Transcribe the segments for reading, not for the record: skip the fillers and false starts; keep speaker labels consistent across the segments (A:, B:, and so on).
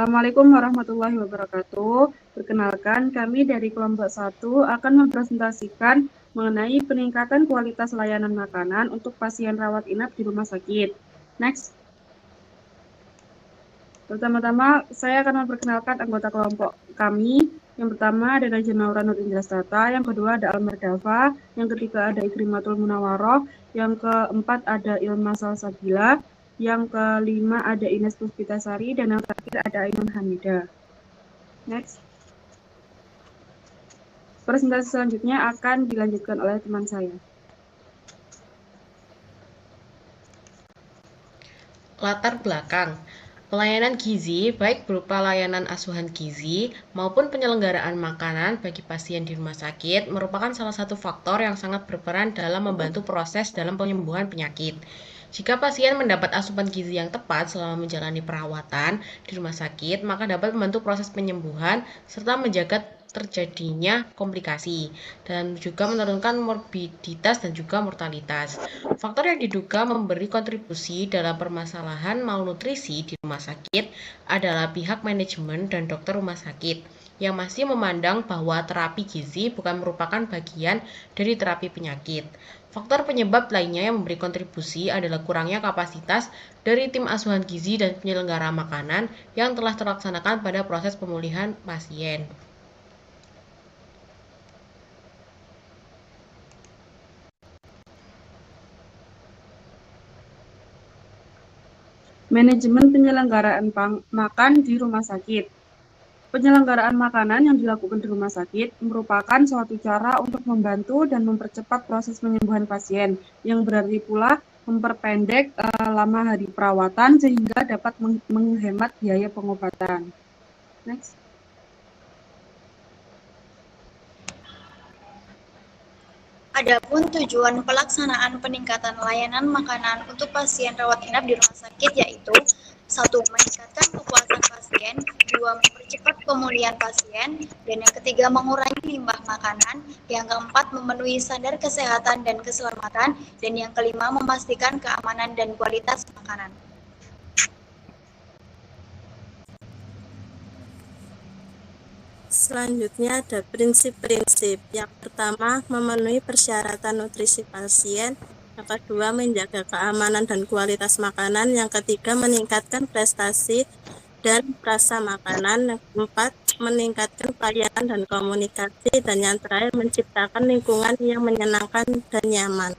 A: Assalamualaikum warahmatullahi wabarakatuh. Perkenalkan, kami dari kelompok 1 akan mempresentasikan mengenai peningkatan kualitas layanan makanan untuk pasien rawat inap di rumah sakit. Next. Pertama-tama, saya akan memperkenalkan anggota kelompok kami. Yang pertama ada Najwa Naura Nur Indrastata, yang kedua ada Almer Dava, yang ketiga ada Ikrimatul Munawaroh, yang keempat ada Ilma Salsabila, yang kelima ada Ines Puspitasari, dan yang terakhir ada Ainun Hamidah. Next. Presentasi selanjutnya akan dilanjutkan oleh teman saya.
B: Latar belakang. Pelayanan gizi, baik berupa layanan asuhan gizi maupun penyelenggaraan makanan bagi pasien di rumah sakit, merupakan salah satu faktor yang sangat berperan dalam membantu proses dalam penyembuhan penyakit. Jika pasien mendapat asupan gizi yang tepat selama menjalani perawatan di rumah sakit, maka dapat membantu proses penyembuhan serta menjaga terjadinya komplikasi dan juga menurunkan morbiditas dan juga mortalitas. Faktor yang diduga memberi kontribusi dalam permasalahan malnutrisi di rumah sakit adalah pihak manajemen dan dokter rumah sakit yang masih memandang bahwa terapi gizi bukan merupakan bagian dari terapi penyakit. Faktor penyebab lainnya yang memberi kontribusi adalah kurangnya kapasitas dari tim asuhan gizi dan penyelenggara makanan yang telah terlaksanakan pada proses pemulihan pasien.
A: Manajemen penyelenggaraan makan di rumah sakit. Penyelenggaraan makanan yang dilakukan di rumah sakit merupakan suatu cara untuk membantu dan mempercepat proses penyembuhan pasien, yang berarti pula memperpendek lama hari perawatan sehingga dapat menghemat biaya pengobatan. Next.
C: Adapun tujuan pelaksanaan peningkatan layanan makanan untuk pasien rawat inap di rumah sakit yaitu 1. Meningkatkan kepuasan pasien, 2. Mempercepat pemulihan pasien, dan yang ketiga mengurangi limbah makanan, yang keempat memenuhi standar kesehatan dan keselamatan, dan yang kelima memastikan keamanan dan kualitas makanan.
D: Selanjutnya ada prinsip-prinsip. Yang pertama, memenuhi persyaratan nutrisi pasien. Yang kedua, menjaga keamanan dan kualitas makanan. Yang ketiga, meningkatkan prestasi dan rasa makanan. Yang keempat, meningkatkan pelayanan dan komunikasi. Dan yang terakhir, menciptakan lingkungan yang menyenangkan dan nyaman.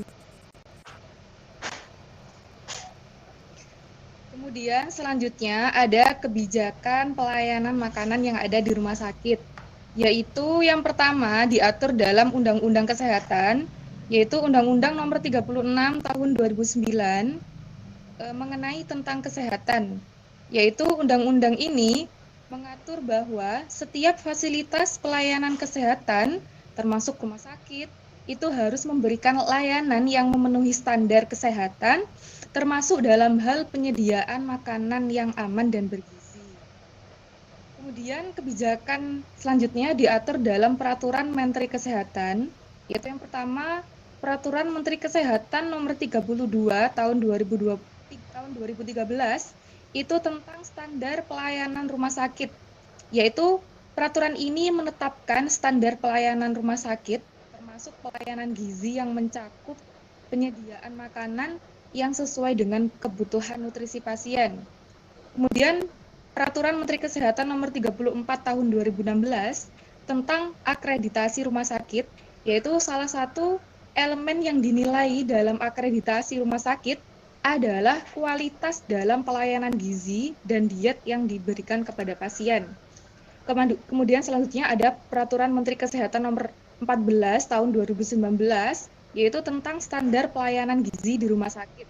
E: Kemudian selanjutnya ada kebijakan pelayanan makanan yang ada di rumah sakit, yaitu yang pertama diatur dalam Undang-Undang Kesehatan, yaitu Undang-Undang Nomor 36 Tahun 2009 mengenai tentang kesehatan, yaitu undang-undang ini mengatur bahwa setiap fasilitas pelayanan kesehatan, termasuk rumah sakit, itu harus memberikan layanan yang memenuhi standar kesehatan, termasuk dalam hal penyediaan makanan yang aman dan bergizi. Kemudian kebijakan selanjutnya diatur dalam Peraturan Menteri Kesehatan, yaitu yang pertama Peraturan Menteri Kesehatan Nomor 32 Tahun 2013 itu tentang standar pelayanan rumah sakit, yaitu peraturan ini menetapkan standar pelayanan rumah sakit, termasuk pelayanan gizi yang mencakup penyediaan makanan yang sesuai dengan kebutuhan nutrisi pasien. Kemudian Peraturan Menteri Kesehatan Nomor 34 Tahun 2016 tentang akreditasi rumah sakit, yaitu salah satu elemen yang dinilai dalam akreditasi rumah sakit adalah kualitas dalam pelayanan gizi dan diet yang diberikan kepada pasien. Kemudian selanjutnya ada Peraturan Menteri Kesehatan Nomor 14 Tahun 2019, yaitu tentang standar pelayanan gizi di rumah sakit.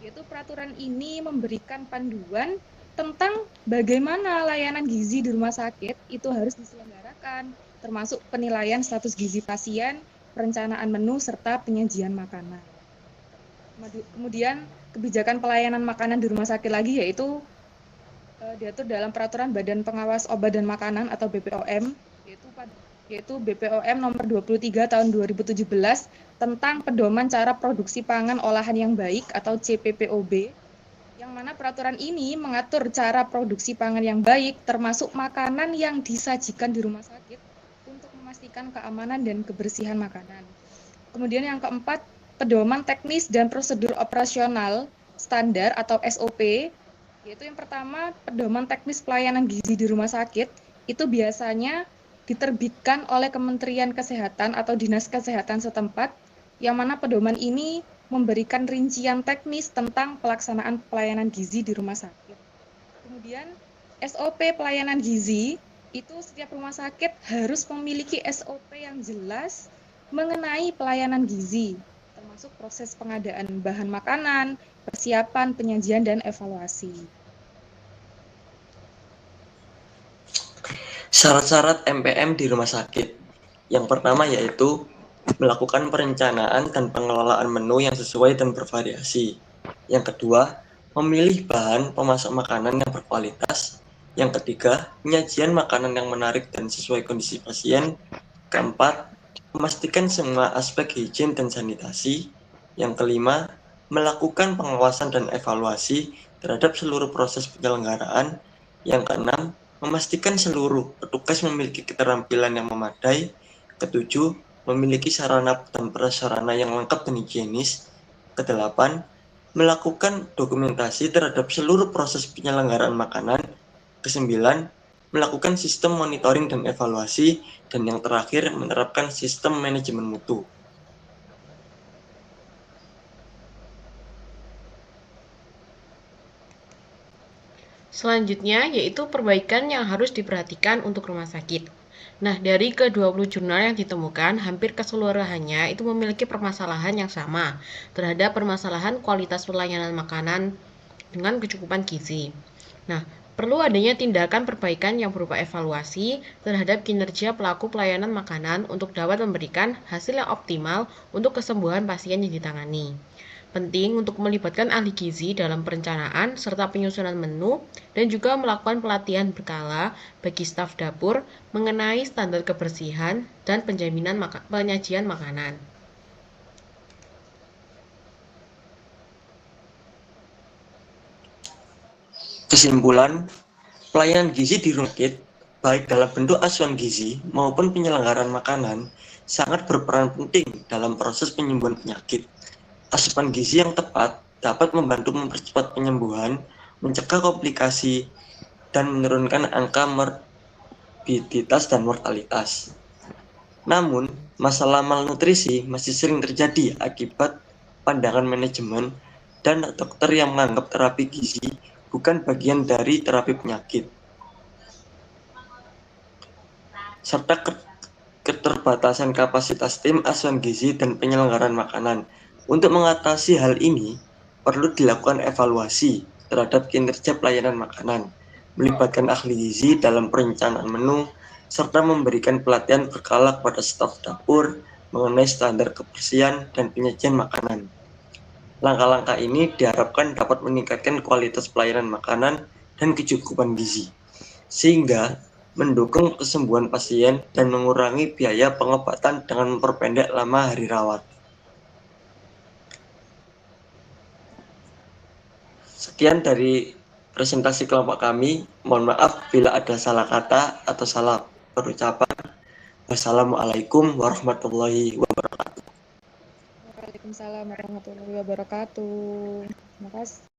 E: Yaitu peraturan ini memberikan panduan tentang bagaimana layanan gizi di rumah sakit itu harus diselenggarakan, termasuk penilaian status gizi pasien, perencanaan menu, serta penyajian makanan. Kemudian kebijakan pelayanan makanan di rumah sakit lagi yaitu diatur dalam Peraturan Badan Pengawas Obat dan Makanan atau BPOM, yaitu BPOM nomor 23 tahun 2017 tentang pedoman cara produksi pangan olahan yang baik atau CPPOB, yang mana peraturan ini mengatur cara produksi pangan yang baik, termasuk makanan yang disajikan di rumah sakit untuk memastikan keamanan dan kebersihan makanan. Kemudian yang keempat, pedoman teknis dan prosedur operasional standar atau SOP, yaitu yang pertama, pedoman teknis pelayanan gizi di rumah sakit, itu biasanya diterbitkan oleh Kementerian Kesehatan atau Dinas Kesehatan setempat, yang mana pedoman ini memberikan rincian teknis tentang pelaksanaan pelayanan gizi di rumah sakit. Kemudian SOP pelayanan gizi, itu setiap rumah sakit harus memiliki SOP yang jelas mengenai pelayanan gizi, termasuk proses pengadaan bahan makanan, persiapan, penyajian, dan evaluasi.
F: Syarat-syarat MPM di rumah sakit. Yang pertama yaitu melakukan perencanaan dan pengelolaan menu yang sesuai dan bervariasi. Yang kedua, memilih bahan pemasok makanan yang berkualitas. Yang ketiga, penyajian makanan yang menarik dan sesuai kondisi pasien. Keempat, memastikan semua aspek higien dan sanitasi. Yang kelima, melakukan pengawasan dan evaluasi terhadap seluruh proses penyelenggaraan. Yang keenam, memastikan seluruh petugas memiliki keterampilan yang memadai. Ketujuh, memiliki sarana dan prasarana yang lengkap dan higienis. Kedelapan, melakukan dokumentasi terhadap seluruh proses penyelenggaraan makanan. Kesembilan, melakukan sistem monitoring dan evaluasi. Dan yang terakhir, menerapkan sistem manajemen mutu.
B: Selanjutnya yaitu perbaikan yang harus diperhatikan untuk rumah sakit. Nah, dari ke-20 jurnal yang ditemukan, hampir keseluruhannya itu memiliki permasalahan yang sama terhadap permasalahan kualitas pelayanan makanan dengan kecukupan gizi. Nah, perlu adanya tindakan perbaikan yang berupa evaluasi terhadap kinerja pelaku pelayanan makanan untuk dapat memberikan hasil yang optimal untuk kesembuhan pasien yang ditangani. Penting untuk melibatkan ahli gizi dalam perencanaan serta penyusunan menu dan juga melakukan pelatihan berkala bagi staf dapur mengenai standar kebersihan dan penjaminan penyajian makanan.
F: Kesimpulan, pelayanan gizi di rumah sakit, baik dalam bentuk asuhan gizi maupun penyelenggaraan makanan, sangat berperan penting dalam proses penyembuhan penyakit. Asupan gizi yang tepat dapat membantu mempercepat penyembuhan, mencegah komplikasi, dan menurunkan angka morbiditas dan mortalitas. Namun, masalah malnutrisi masih sering terjadi akibat pandangan manajemen dan dokter yang menganggap terapi gizi bukan bagian dari terapi penyakit, serta keterbatasan kapasitas tim asuhan gizi dan penyelenggaraan makanan. Untuk mengatasi hal ini, perlu dilakukan evaluasi terhadap kinerja pelayanan makanan, melibatkan ahli gizi dalam perencanaan menu, serta memberikan pelatihan berkala kepada staf dapur mengenai standar kebersihan dan penyajian makanan. Langkah-langkah ini diharapkan dapat meningkatkan kualitas pelayanan makanan dan kecukupan gizi, sehingga mendukung kesembuhan pasien dan mengurangi biaya pengobatan dengan memperpendek lama hari rawat. Sekian dari presentasi kelompok kami. Mohon maaf bila ada salah kata atau salah perucapan. Wassalamualaikum warahmatullahi wabarakatuh.
E: Waalaikumsalam warahmatullahi wabarakatuh. Terima kasih.